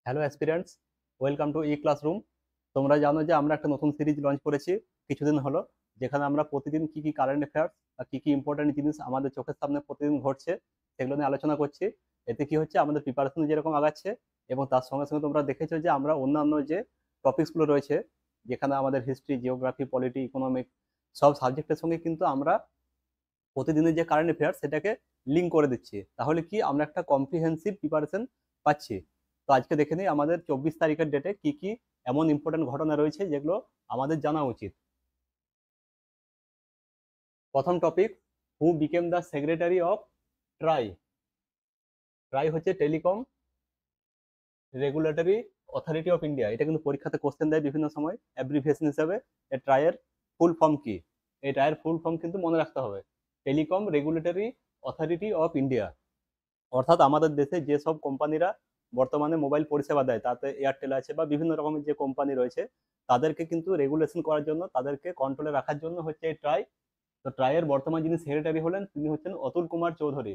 Hello aspirants, welcome to E classroom. তোমরা জানো যে আমরা একটা নতুন সিরিজ লঞ্চ করেছি কিছুদিন হলো, যেখানে আমরা প্রতিদিন কি কি কারেন্ট অ্যাফেয়ার্স আর কি কি ইম্পর্টেন্ট জিনিস আমাদের চোখের সামনে প্রতিদিন ঘটছে সেগুলো নিয়ে আলোচনা করছি। এতে কি হচ্ছে, আমাদের প্রিপারেশন যেরকম আগাচ্ছে এবং তার সঙ্গে সঙ্গে তোমরা দেখেছো যে আমরা অন্যান্য যে টপিকসগুলো রয়েছে, যেখানে আমাদের হিস্ট্রি, জিওগ্রাফি, পলিটি, ইকোনমিক সব সাবজেক্টের সঙ্গে কিন্তু আমরা প্রতিদিনের যে কারেন্ট অ্যাফেয়ার্স সেটাকে লিঙ্ক করে দিচ্ছি। তাহলে কি আমরা একটা কম্প্রিহেন্সিভ প্রিপারেশন পাচ্ছি। তো আজকে দেখে নিই আমাদের 24 তারিখের ডেটে কি কি এমন ইম্পর্টেন্ট ঘটনা রয়েছে যেগুলো আমাদের জানা উচিত। প্রথম topic, who became the secretary of TRAI. TRAI হচ্ছে telecom regulatory authority of India. এটা কিন্তু পরীক্ষাতে কোশ্চেন দেয় বিভিন্ন সময় অ্যাব্রিভিয়েশন হিসাবে। এই ট্রাইয়ের ফুল ফর্ম কি? এই ট্রাইয়ের ফুল ফর্ম কিন্তু মনে রাখতে হবে, telecom regulatory authority of India. অর্থাৎ আমাদের দেশে যেসব কোম্পানিরা বর্তমানে মোবাইল পরিষেবা দেয়, তাতে এয়ারটেল আছে বা বিভিন্ন রকমের যে কোম্পানি রয়েছে, তাদেরকে কিন্তু রেগুলেশন করার জন্য, তাদেরকে কন্ট্রোলে রাখার জন্য হচ্ছে এই ট্রাই। তো ট্রাইয়ের বর্তমান যিনি সেক্রেটারি হলেন তিনি হচ্ছেন অতুল কুমার চৌধুরী।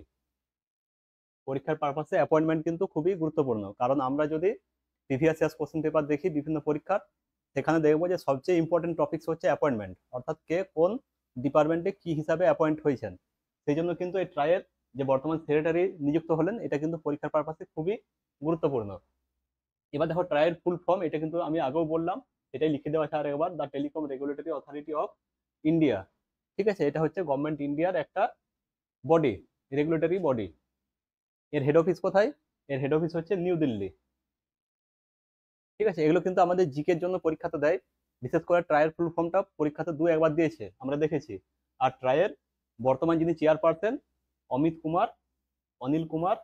পরীক্ষার পারপাসে অ্যাপয়েন্টমেন্ট কিন্তু খুবই গুরুত্বপূর্ণ, কারণ আমরা যদি প্রিভিয়াস ইয়ার্স কোশ্চেন পেপার দেখি বিভিন্ন পরীক্ষার, সেখানে দেখবো যে সবচেয়ে ইম্পর্টেন্ট টপিকস হচ্ছে অ্যাপয়েন্টমেন্ট, অর্থাৎ কে কোন ডিপার্টমেন্টে কি হিসাবে অ্যাপয়েন্ট হয়েছেন। সেই জন্য কিন্তু এই ট্রাইয়ের যে বর্তমান সেক্রেটারি নিযুক্ত হলেন, এটা কিন্তু পরীক্ষার পারপাসে খুবই গুরুত্বপূর্ণ। এবার দেখো ট্রাইয়ের ফুল ফর্ম, এটা কিন্তু আমি আগেও বললাম, এটাই লিখে দেওয়া আছে আর একবার, the telecom regulatory authority of India. ঠিক আছে, এটা হচ্ছে গভর্নমেন্ট ইন্ডিয়ার একটা বডি, রেগুলেটরি বডি। এর হেড অফিস কোথায়? এর হেড অফিস হচ্ছে নিউ দিল্লি। ঠিক আছে, এগুলো কিন্তু আমাদের জিকের জন্য পরীক্ষাতে দেয়। বিশেষ করে ট্রায়ের ফুল ফর্মটা পরীক্ষাতে একবার দিয়েছে, আমরা দেখেছি। আর ট্রায়ের বর্তমান যিনি চেয়ারপারসন, অমিত কুমার, অনিল কুমার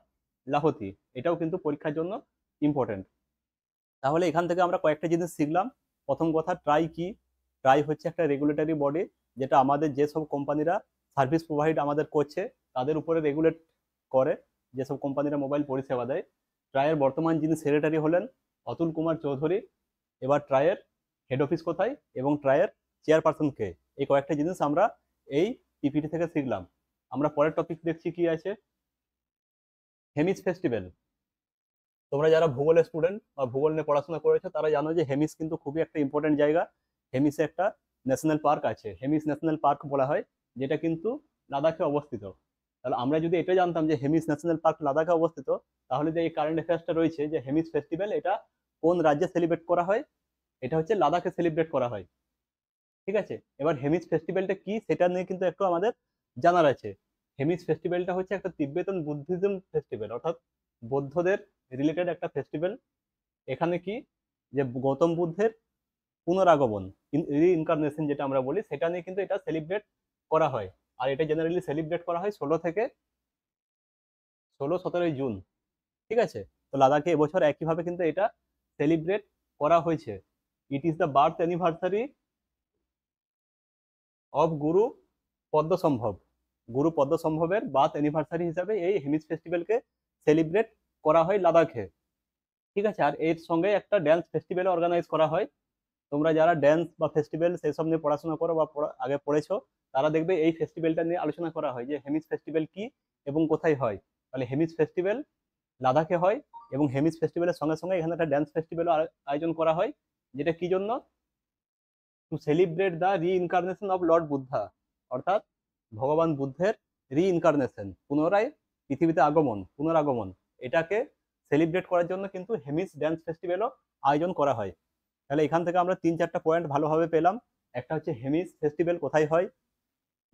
লাহোতি, এটাও কিন্তু পরীক্ষার জন্য ইম্পর্টেন্ট। তাহলে এখান থেকে আমরা কয়েকটা জিনিস শিখলাম। প্রথম কথা, ট্রাই কি? ট্রাই হচ্ছে একটা রেগুলেটরি বডি, যেটা আমাদের যেসব কোম্পানিরা সার্ভিস প্রোভাইড আমাদের করছে তাদের উপরে রেগুলেট করে, যেসব কোম্পানিরা মোবাইল পরিষেবা দেয়। ট্রায়ের বর্তমান যিনি সেক্রেটারি হলেন অতুল কুমার চৌধুরী। এবার ট্রায়ের হেড অফিস কোথায় এবং ট্রায়ের চেয়ারপারসন কে, এই কয়েকটা জিনিস আমরা এই পিপিটি থেকে শিখলাম। আমরা পরের টপিক দেখছি কি আছে, হেমিস ফেস্টিভ্যাল। তোমরা যারা ভূগোলের স্টুডেন্ট বা ভূগোল নিয়ে পড়াশোনা করেছো তারা জানো যে হেমিস কিন্তু খুবই একটা ইম্পর্টেন্ট জায়গা। হেমিসে একটা ন্যাশনাল পার্ক আছে, হেমিস ন্যাশনাল পার্ক বলা হয়, যেটা কিন্তু লাদাখে অবস্থিত। তাহলে আমরা যদি এটা জানতাম যে হেমিস ন্যাশনাল পার্ক লাদাখে অবস্থিত, তাহলে যে এই কারেন্ট অ্যাফেয়ার্সটা রয়েছে যে হেমিস ফেস্টিভ্যাল, এটা কোন রাজ্যে সেলিব্রেট করা হয়? এটা হচ্ছে লাদাখে সেলিব্রেট করা হয়। ঠিক আছে, এবার হেমিস ফেস্টিভ্যালটা কি সেটা নিয়ে কিন্তু একটু আমাদের জানার আছে। হেমিস ফেস্টিভ্যালটা হচ্ছে একটা তিব্বেতন বুদ্ধিজম ফেস্টিভ্যাল, অর্থাৎ বৌদ্ধদের রিলেটেড একটা ফেস্টিভ্যাল। এখানে কি, যে গৌতম বুদ্ধের পুনরাগমন, রিইনকার্নেশন যেটা আমরা বলি, সেটা নিয়ে কিন্তু এটা সেলিব্রেট করা হয়। আর এটা জেনারেলি সেলিব্রেট করা হয় 16-17 জুন। ঠিক আছে, তো লাদাখে এবছর একইভাবে কিন্তু এটা সেলিব্রেট করা হয়েছে। It is the birth anniversary of Guru Padmasambhava. Guru পদ্মসম্ভবের birth anniversary হিসাবে এই হেমিস ফেস্টিভ্যালকে সেলিব্রেট করা হয় লাদাখে। ঠিক আছে, আর এর সঙ্গে একটা ড্যান্স ফেস্টিভ্যাল অর্গানাইজ করা হয়। তোমরা যারা ড্যান্স বা ফেস্টিভ্যাল সেসব নিয়ে পড়াশোনা করো বা আগে পড়েছো, তারা দেখবে এই ফেস্টিভ্যালটা নিয়ে আলোচনা করা হয় যে হেমিস ফেস্টিভ্যাল কি এবং কোথায় হয়। তাহলে হেমিস ফেস্টিভ্যাল লাদাখে হয়, এবং হেমিস ফেস্টিভ্যালের সঙ্গে সঙ্গে এখানে একটা ড্যান্স ফেস্টিভ্যাল আয়োজন করা হয়। যেটা কি জন্য? To celebrate the reincarnation of lord Buddha, অর্থাৎ ভগবান বুদ্ধের রিইনকার্নেশন, পুনরায় পৃথিবীতে আগমন, পুনরাগমন, এটাকে সেলিব্রেট করার জন্য কিন্তু হেমিস ড্যান্স ফেস্টিভ্যালও আয়োজন করা হয়। তাহলে এখান থেকে আমরা 3-4টা পয়েন্ট ভালোভাবে পেলাম। একটা হচ্ছে হেমিস ফেস্টিভ্যাল কোথায় হয়,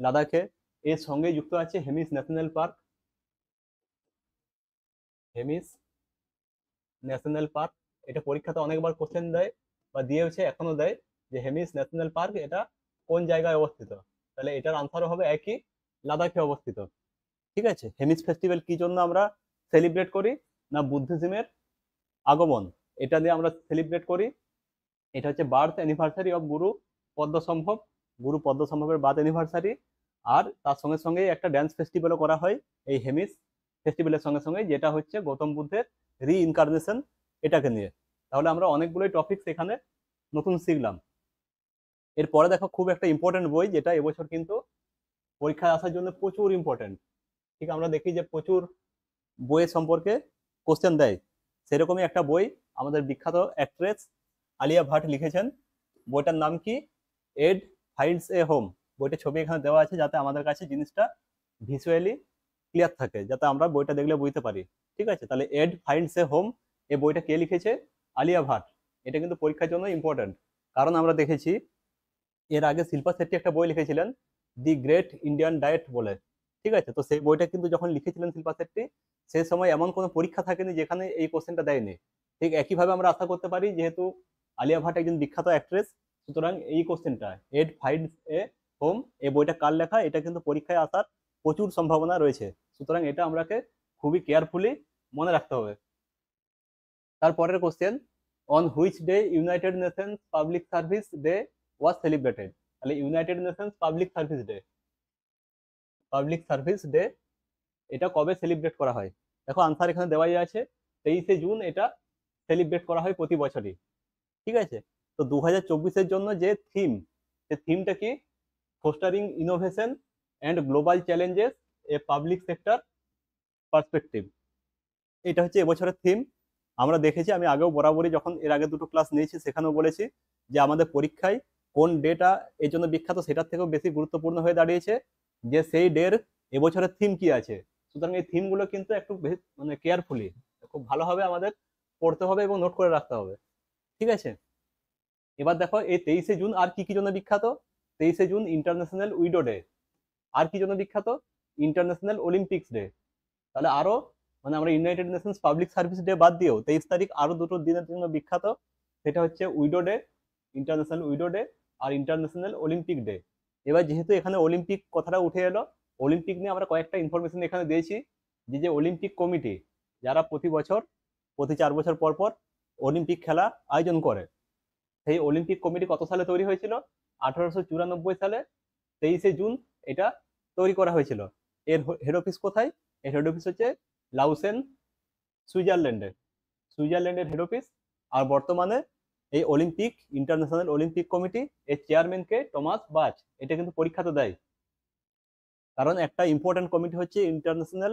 লাদাখে। এর সঙ্গে যুক্ত আছে Hemis national park. Hemis national park, এটা পরীক্ষাতে অনেকবার কোশ্চেন দেয় বা দিয়েছে, এখনো দেয়, যে হেমিস ন্যাশনাল পার্ক এটা কোন জায়গায় অবস্থিত। তাহলে এটার আনসারও হবে একই, লাদাখে অবস্থিত। ঠিক আছে, হেমিস ফেস্টিভ্যাল কি জন্য আমরা সেলিব্রেট করি? না বুদ্ধিজমের আগমন, এটা দিয়ে আমরা সেলিব্রেট করি। এটা হচ্ছে birth anniversary of Guru Padmasambhava, Guru পদ্মসম্ভবের birth anniversary. আর তার সঙ্গে সঙ্গে একটা ড্যান্স ফেস্টিভ্যালও করা হয় এই হেমিস ফেস্টিভ্যালের সঙ্গে সঙ্গে, যেটা হচ্ছে গৌতম বুদ্ধের রিইনকার্নেশন, এটাকে নিয়ে। তাহলে আমরা অনেকগুলোই টপিকস এখানে নতুন শিখলাম। এরপরে দেখো খুব একটা ইম্পর্টেন্ট বই, যেটা এবছর কিন্তু পরীক্ষায় আসার জন্য প্রচুর ইম্পর্টেন্ট। ঠিক আমরা দেখি যে প্রচুর বইয়ের সম্পর্কে কোশ্চেন দেয়, সেরকমই একটা বই আমাদের বিখ্যাত অ্যাক্ট্রেস আলিয়া ভাট লিখেছেন। বইটার নাম কি? এড ফাইন্ডস এ হোম। বইটার ছবি এখানে দেওয়া আছে যাতে আমাদের কাছে জিনিসটা ভিজুয়ালি ক্লিয়ার থাকে, যাতে আমরা বইটা দেখলে বুঝতে পারি। ঠিক আছে, তাহলে এড ফাইন্ডস এ হোম, এই বইটা কে লিখেছে? আলিয়া ভাট। এটা কিন্তু পরীক্ষার জন্য ইম্পর্টেন্ট, কারণ আমরা দেখেছি এর আগে শিল্পা শেট্টি একটা বই লিখেছিলেন দি গ্রেট ইন্ডিয়ান ডায়েট বলে। ঠিক আছে, তো সেই বইটা কিন্তু যখন লিখেছিলেন শিল্পা শেট্টি, সেই সময় এমন কোনো পরীক্ষা থাকেনি যেখানে এই কোশ্চেনটা দেয়নি। ঠিক একইভাবে আমরা আশা করতে পারি, যেহেতু আলিয়া ভাট একজন বিখ্যাত অ্যাক্ট্রেস, সুতরাং এই কোশ্চেনটা এড ফাইন্ডস এ হোম, এই বইটা কার লেখা, এটা কিন্তু পরীক্ষায় আসার প্রচুর সম্ভাবনা রয়েছে। সুতরাং এটা আমরাকে খুবই কেয়ারফুলি মনে রাখতে হবে। তারপরের question, on which day United Nations public service day was celebrated. তাহলে United Nations public service day এটা কবে সেলিব্রেট করা হয়? দেখো আনসার এখানে দেওয়াই আছে, 23শে জুন এটা সেলিব্রেট করা হয় প্রতি বছরই। ঠিক আছে, তো 2024-এর জন্য যে থিম, সে থিমটা কি? Fostering innovation and global challenges a public sector perspective. এটা হচ্ছে এবছরের থিম। আমরা দেখেছি, আমি আগেও বরাবরই যখন এর আগে দুটো ক্লাস নিয়েছি সেখানেও বলেছি যে আমাদের পরীক্ষায় কোন ডেটা এই জন্য বিখ্যাত সেটার থেকেও বেশি গুরুত্বপূর্ণ হয়ে দাঁড়িয়েছে যে সেই ডের এবছরের থিম কি আছে। সুতরাং এই থিমগুলো কিন্তু একটু মানে কেয়ারফুলি খুব ভালোভাবে আমাদের পড়তে হবে এবং নোট করে রাখতে হবে। ঠিক আছে, এবার দেখো এই 23শে জুন আর কি কি জন্য বিখ্যাত? 23শে জুন ইন্টারন্যাশনাল উইডো ডে। আর কি জন্য বিখ্যাত? International Olympics day. তাহলে আরো মানে আমরা United Nations public service day বাদ দিয়েও 23 তারিখ আরো দুটো দিনের জন্য বিখ্যাত। সেটা হচ্ছে widow day, international widow day, আর ইন্টারন্যাশনাল অলিম্পিক ডে। এবার যেহেতু এখানে অলিম্পিক কথাটা উঠে এলো, অলিম্পিক নিয়ে আমরা কয়েকটা ইনফরমেশন এখানে দিয়েছি। যে অলিম্পিক কমিটি যারা প্রতি বছর প্রতি 4 বছর পর পর অলিম্পিক খেলা আয়োজন করে, সেই অলিম্পিক কমিটি কত সালে তৈরি হয়েছিল? 1894 সালে 23শে জুন এটা তৈরি করা হয়েছিল। এর হেড অফিস কোথায়? এর হেড অফিস হচ্ছে লাউসেন, সুইজারল্যান্ডের হেড অফিস। আর বর্তমানে এই অলিম্পিক ইন্টারন্যাশনাল অলিম্পিক কমিটি এর চেয়ারম্যানকে টমাস বাচ। এটা কিন্তু পরীক্ষাতে দেয়, কারণ একটা ইম্পর্টেন্ট কমিটি হচ্ছে ইন্টারন্যাশনাল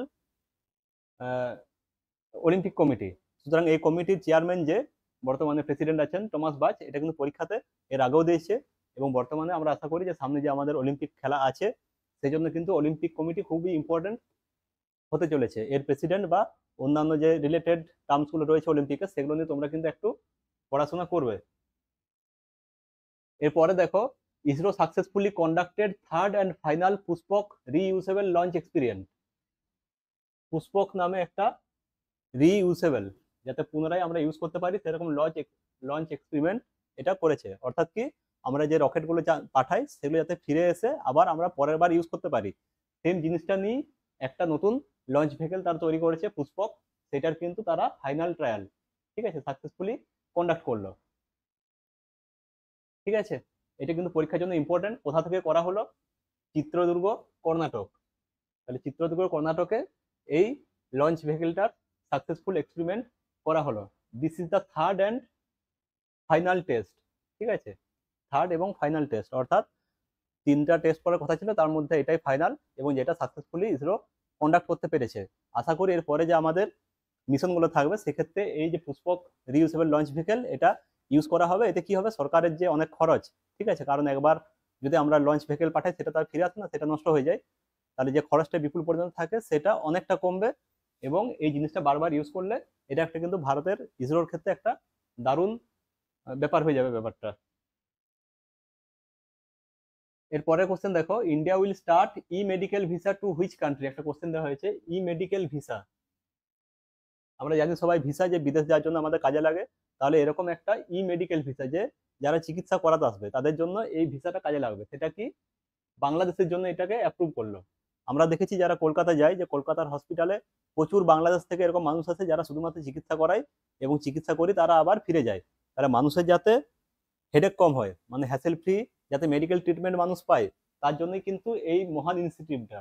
অলিম্পিক কমিটি। সুতরাং এই কমিটির চেয়ারম্যান যে বর্তমানে প্রেসিডেন্ট আছেন টমাস বাচ, এটা কিন্তু পরীক্ষাতে এর আগেও দিয়েছে। এবং বর্তমানে আমরা আশা করি যে সামনে যে আমাদের অলিম্পিক খেলা আছে সেই জন্য কিন্তু অলিম্পিক কমিটি খুবই ইম্পর্টেন্ট হতে চলেছে। এর প্রেসিডেন্ট বা অন্যান্য যে রিলেটেড টার্মসগুলো রয়েছে অলিম্পিকে, সেগুলো নিয়ে তোমরা কিন্তু একটু পড়াশোনা করবে। এরপরে দেখো, ISRO successfully conducted third and final Pushpak reusable launch experiment. Pushpak নামে একটা রিইউজেবল, যাতে পুনরায় আমরা ইউজ করতে পারি সেরকম লঞ্চ এক্সপেরিমেন্ট এটা করেছে। অর্থাৎ কি, আমরা যে রকেটগুলো পাঠাই সেগুলো যাতে ফিরে এসে আবার আমরা পরের বার ইউজ করতে পারি, সেম জিনিসটা নিয়ে একটা নতুন লঞ্চ ভেহিকল তারা তৈরি করেছে পুষ্পক। সেটার কিন্তু তারা ফাইনাল ট্রায়াল, ঠিক আছে, সাকসেসফুলি কন্ডাক্ট করলো। ঠিক আছে, এটা কিন্তু পরীক্ষার জন্য ইম্পর্টেন্ট। কোথা থেকে করা হলো? চিত্রদুর্গ, কর্ণাটক। তাহলে চিত্রদুর্গ, কর্ণাটকে এই লঞ্চ ভেহিকলটার সাকসেসফুল এক্সপেরিমেন্ট করা হলো। This is the third and final test. ঠিক আছে, থার্ড এবং ফাইনাল টেস্ট, অর্থাৎ 3টা টেস্ট করার কথা ছিল, তার মধ্যে এটাই ফাইনাল এবং যেটা সাকসেসফুলি ইসরো কন্ডাক্ট করতে পেরেছে। আশা করি এরপরে যে আমাদের মিশনগুলো থাকবে সেক্ষেত্রে এই যে পুষ্পক রিইউজেবল লঞ্চ ভেহিকল এটা ইউজ করা হবে। এতে কি হবে? সরকারের যে অনেক খরচ, ঠিক আছে, কারণ একবার যদি আমরা লঞ্চ ভেহিকল পাঠাই সেটা তার ফিরে আসে না, সেটা নষ্ট হয়ে যায়। তাহলে যে খরচটা বিপুল পরিমাণ থাকে সেটা অনেকটা কমবে। এবং এই জিনিসটা বারবার ইউজ করলে এটা একটা কিন্তু ভারতের ইসরোর ক্ষেত্রে একটা দারুণ ব্যাপার হয়ে যাবে ব্যাপারটা। এরপরের কোশ্চেন দেখো, India will start e medical visa to which country. একটা কোশ্চেন দেওয়া হয়েছে, ই মেডিকেল ভিসা। আমরা জানি সবাই ভিসা যে বিদেশ যাওয়ার জন্য আমাদের কাজে লাগে, তাহলে এরকম একটা ই মেডিকেল ভিসা যে যারা চিকিৎসা করাতে আসবে তাদের জন্য এই ভিসাটা কাজে লাগবে, সেটা কি বাংলাদেশের জন্য এটাকে অ্যাপ্রুভ করলো। আমরা দেখেছি যারা কলকাতা যায়, যে কলকাতার হসপিটালে প্রচুর বাংলাদেশ থেকে এরকম মানুষ আছে যারা শুধুমাত্র চিকিৎসা করায় এবং চিকিৎসা করে তারা আবার ফিরে যায়। তাহলে মানুষের যাতে হেডেক কম হয়, মানে হ্যাসেল ফ্রি যাতে মেডিকেল ট্রিটমেন্ট মানুষ পায়, তার জন্যই কিন্তু এই মহান ইনস্টিটিউটটা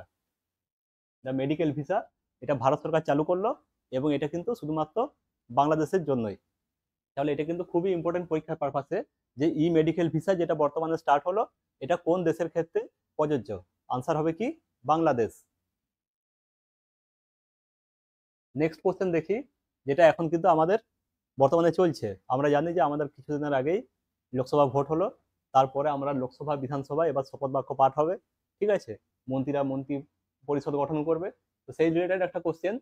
দ্য মেডিকেল ভিসা এটা ভারত সরকার চালু করলো এবং এটা কিন্তু শুধুমাত্র বাংলাদেশের জন্যই। তাহলে এটা কিন্তু খুবই ইম্পর্টেন্ট পরীক্ষার পারপাসে, যে ই মেডিকেল ভিসা যেটা বর্তমানে স্টার্ট হলো এটা কোন দেশের ক্ষেত্রে প্রযোজ্য? আনসার হবে কি? বাংলাদেশ। নেক্সট কোশ্চেন দেখি, যেটা এখন কিন্তু আমাদের বর্তমানে চলছে। আমরা জানি যে আমাদের কিছুদিনের আগেই লোকসভা ভোট হলো, তারপরে আমরা লোকসভা বিধানসভা এবার শপথ বাক্য পাঠ হবে, ঠিক আছে, মন্ত্রীরা মন্ত্রী পরিষদ গঠন করবে। তো সেই রিলেটেড একটা question,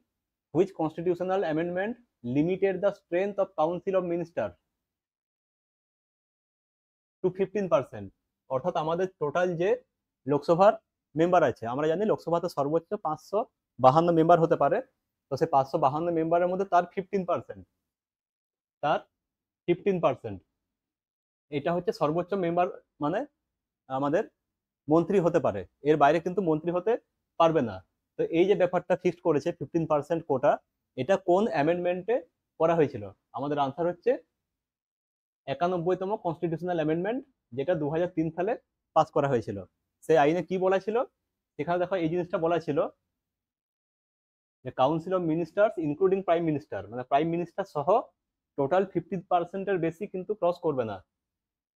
which constitutional amendment limited the strength of council of minister two 15%? অর্থাৎ আমাদের টোটাল যে লোকসভার মেম্বার আছে, আমরা জানি লোকসভাতে সর্বোচ্চ 552 মেম্বার হতে পারে। তো সেই 552 মেম্বারের মধ্যে তার 15%, এটা হচ্ছে সর্বোচ্চ মেম্বার, মানে আমাদের মন্ত্রী হতে পারে, এর বাইরে কিন্তু মন্ত্রী হতে পারবে না। তো এই যে ব্যাপারটা ফিক্সড করেছে 15% কোটা, এটা কোন অ্যামেন্ডমেন্টে করা হয়েছিল? আমাদের আনসার হচ্ছে 91তম কনস্টিটিউশনাল অ্যামেন্ডমেন্ট, যেটা 2003 সালে পাস করা হয়েছিল। সেই আইনে কি বলা ছিল? সেখানে দেখো এই জিনিসটা বলা ছিল যে council of ministers including prime minister, মানে প্রাইম মিনিস্টার সহ টোটাল 50%-এর বেশি কিন্তু ক্রস করবে না।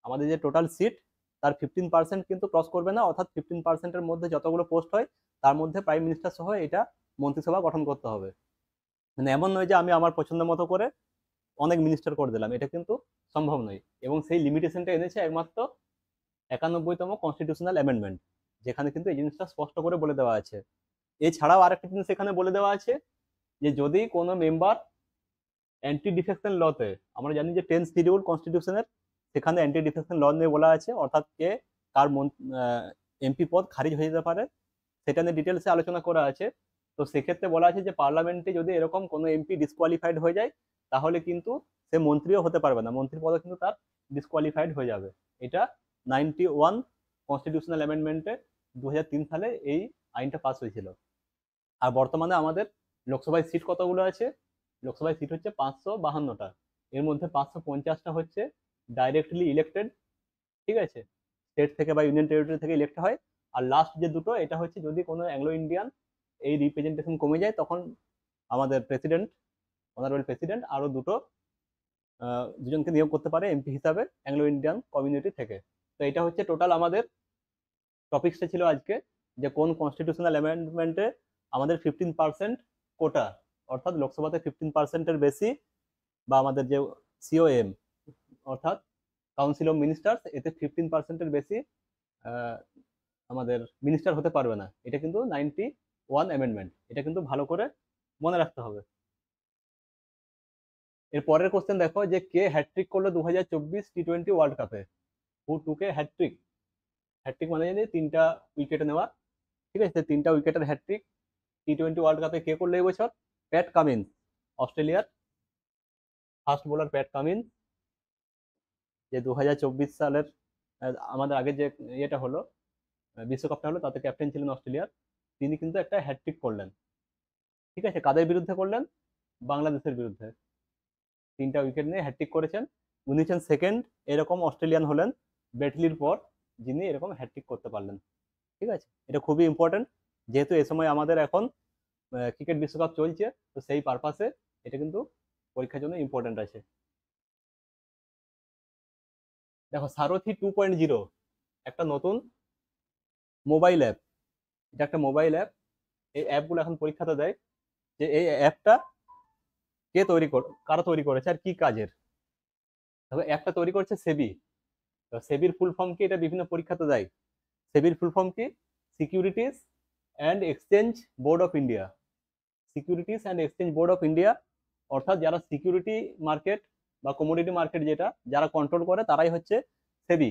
আমাদের যে টোটাল সিট, তার 15% কিন্তু ক্রস করবে না, অর্থাৎ 15%-এর মধ্যে যতগুলো পোস্ট হয় তার মধ্যে প্রাইম মিনিস্টার সহ এটা মন্ত্রিসভা গঠন করতে হবে। মানে এমন নয় যে আমি আমার পছন্দ মতো করে অনেক মিনিস্টার করে দিলাম, এটা কিন্তু সম্ভব নয়। এবং সেই লিমিটেশনটা এনেছে একমাত্র 91তম কনস্টিটিউশনাল অ্যামেন্ডমেন্ট, যেখানে কিন্তু এই জিনিসটা স্পষ্ট করে বলে দেওয়া আছে। এছাড়াও আরেকটা জিনিস এখানে বলে দেওয়া আছে যে যদি কোনো মেম্বার অ্যান্টি ডিফেকশন লতে, আমরা জানি যে 10 শিডিউল কনস্টিটিউশনের, সেখানে অ্যান্টি ডিফেকশন ল নিয়ে বলা আছে, অর্থাৎ কে কার এমপি পদ খারিজ হয়ে যেতে পারে, সেটা নিয়ে ডিটেলসে আলোচনা করা আছে। তো সেক্ষেত্রে বলা আছে যে পার্লামেন্টে যদি এরকম কোনো এমপি ডিসকোয়ালিফাইড হয়ে যায়, তাহলে কিন্তু সে মন্ত্রীও হতে পারবে না, মন্ত্রীর পদও কিন্তু তার ডিসকোয়ালিফাইড হয়ে যাবে। এটা 91 কনস্টিটিউশনাল অ্যামেন্ডমেন্টে 2003 সালে এই আইনটা পাস হয়েছিল। আর বর্তমানে আমাদের লোকসভায় সিট কতগুলো আছে? লোকসভায় সিট হচ্ছে 552টা। এর মধ্যে 550টা হচ্ছে ডাইরেক্টলি ইলেক্টেড, ঠিক আছে, স্টেট থেকে বা ইউনিয়ন টেরিটরি থেকে ইলেক্ট হয়। আর লাস্ট যে দুটো, এটা হচ্ছে যদি কোনো অ্যাংলো ইন্ডিয়ান এই রিপ্রেজেন্টেশন কমে যায়, তখন আমাদের প্রেসিডেন্ট, অনারেবল প্রেসিডেন্ট আরো দুজনকে নিয়োগ করতে পারে এমপি হিসাবে অ্যাংলো ইন্ডিয়ান কমিউনিটি থেকে। তো এটা হচ্ছে টোটাল আমাদের টপিকসটা ছিল আজকে, যে কোন কনস্টিটিউশনাল অ্যামেন্ডমেন্টে আমাদের 15% কোটা, অর্থাৎ লোকসভাতে 15%-এর বেশি, বা আমাদের যে সিওএম, অর্থাৎ কাউন্সিল অফ মিনিস্টার্স, এতে 15%-এর বেশি আহ, আমাদের মিনিস্টার হতে পারবে না। এটা কিন্তু 91 অ্যামেন্ডমেন্ট, এটা কিন্তু ভালো করে মনে রাখতে হবে। এর পরের কোশ্চেন দেখো, যে কে হ্যাট্রিক করলো 2024 টি20 ওয়ার্ল্ড কাপে? হু টুকে হ্যাট্রিক? হ্যাট্রিক মানে জানি 3টা উইকেটে নেওয়া, ঠিক আছে, 3টা উইকেটের হ্যাট্রিক টি20 ওয়ার্ল্ড কাপে কে করলো এই বছর? প্যাট কামিন্স, অস্ট্রেলিয়ার ফাস্ট বোলার প্যাট কামিন্স, যে 2024 সালের আমাদের আগে যে ইয়েটা হলো, বিশ্বকাপটা হলো, তাতে ক্যাপ্টেন ছিলেন অস্ট্রেলিয়ার। তিনি কিন্তু একটা হ্যাট্রিক করলেন, ঠিক আছে, কাদের বিরুদ্ধে করলেন? বাংলাদেশের বিরুদ্ধে 3টা উইকেট নিয়ে হ্যাট্রিক করেছেন। উনি হচ্ছেন সেকেন্ড এরকম অস্ট্রেলিয়ান হলেন ব্যাটলির পর, যিনি এরকম হ্যাট্রিক করতে পারলেন, ঠিক আছে। এটা খুবই ইম্পর্টেন্ট, যেহেতু এ সময় আমাদের এখন ক্রিকেট বিশ্বকাপ চলছে, তো সেই পারপাসে এটা কিন্তু পরীক্ষার জন্য ইম্পর্টেন্ট আছে। দেখো সারথি 2.0 একটা নতুন মোবাইল অ্যাপ, এটা একটা মোবাইল অ্যাপ। এই অ্যাপগুলো এখন পরীক্ষাতে দেয়, যে এই অ্যাপটা কারা তৈরি করেছে আর কি কাজের। তবে অ্যাপটা তৈরি করেছে সেবি। তো সেবির ফুল ফর্ম কি, এটা বিভিন্ন পরীক্ষাতে দেয়। সেবির ফুল ফর্ম কি? Securities and exchange board of India. Securities and exchange board of India, অর্থাৎ যারা সিকিউরিটি মার্কেট বা কমোডিটি মার্কেট যেটা যারা কন্ট্রোল করে, তারাই হচ্ছে সেবি,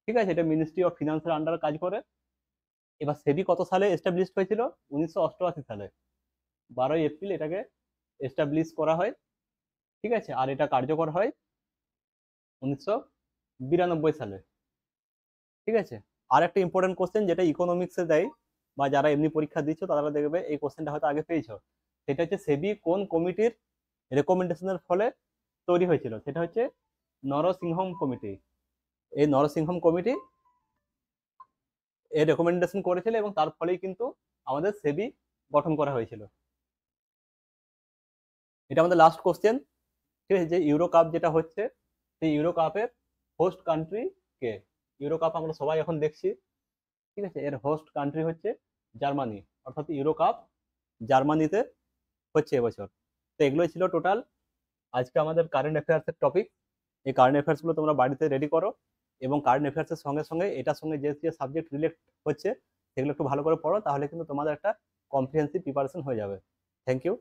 ঠিক আছে। এটা মিনিস্ট্রি অফ ফিনান্সের আন্ডারে কাজ করে। এবার সেবি কত সালে এস্টাবলিশ হয়েছিল? 1988 সালে 12 এপ্রিল এটাকে এস্টাবলিশ করা হয়, ঠিক আছে। আর এটা কার্যকর হয় 1992 সালে, ঠিক আছে। আর একটা ইম্পর্টেন্ট কোশ্চেন যেটা ইকোনমিক্সে দেয়, বা যারা এমনি পরীক্ষা দিচ্ছ তারা দেখবে এই কোশ্চেনটা হয়তো আগে পেয়েছো, সেটা হচ্ছে সেবি কোন কমিটির রেকমেন্ডেশনের ফলে তৈরি হয়েছিল? সেটা হচ্ছে নরসিংহম কমিটি। এই নরসিংহম কমিটি এর রেকমেন্ডেশন করেছিল, এবং তার ফলেই কিন্তু আমাদের সেবি গঠন করা হয়েছিল। এটা আমাদের লাস্ট কোশ্চেন, ঠিক আছে। যে ইউরো কাপ যেটা হচ্ছে, সেই ইউরো কাপের হোস্ট কান্ট্রি কে? ইউরো কাপ আমরা সবাই এখন দেখছি, ঠিক আছে, এর হোস্ট কান্ট্রি হচ্ছে জার্মানি, অর্থাৎ ইউরো কাপ জার্মানিতে হচ্ছে এবছর। তো এগুলোই ছিল টোটাল আজকে আমাদের কারেন্ট অ্যাফেয়ার্সের টপিক। এই কারেন্ট অ্যাফেয়ার্সগুলো তোমরা বাড়িতে রেডি করো, এবং কারেন্ট অ্যাফেয়ার্সের সঙ্গে সঙ্গে এটার সঙ্গে যে যে সাবজেক্ট রিলেট হচ্ছে সেগুলো একটু ভালো করে পড়ো, তাহলে কিন্তু তোমাদের একটা কম্প্রিহেন্সিভ প্রিপারেশন হয়ে যাবে। Thank you.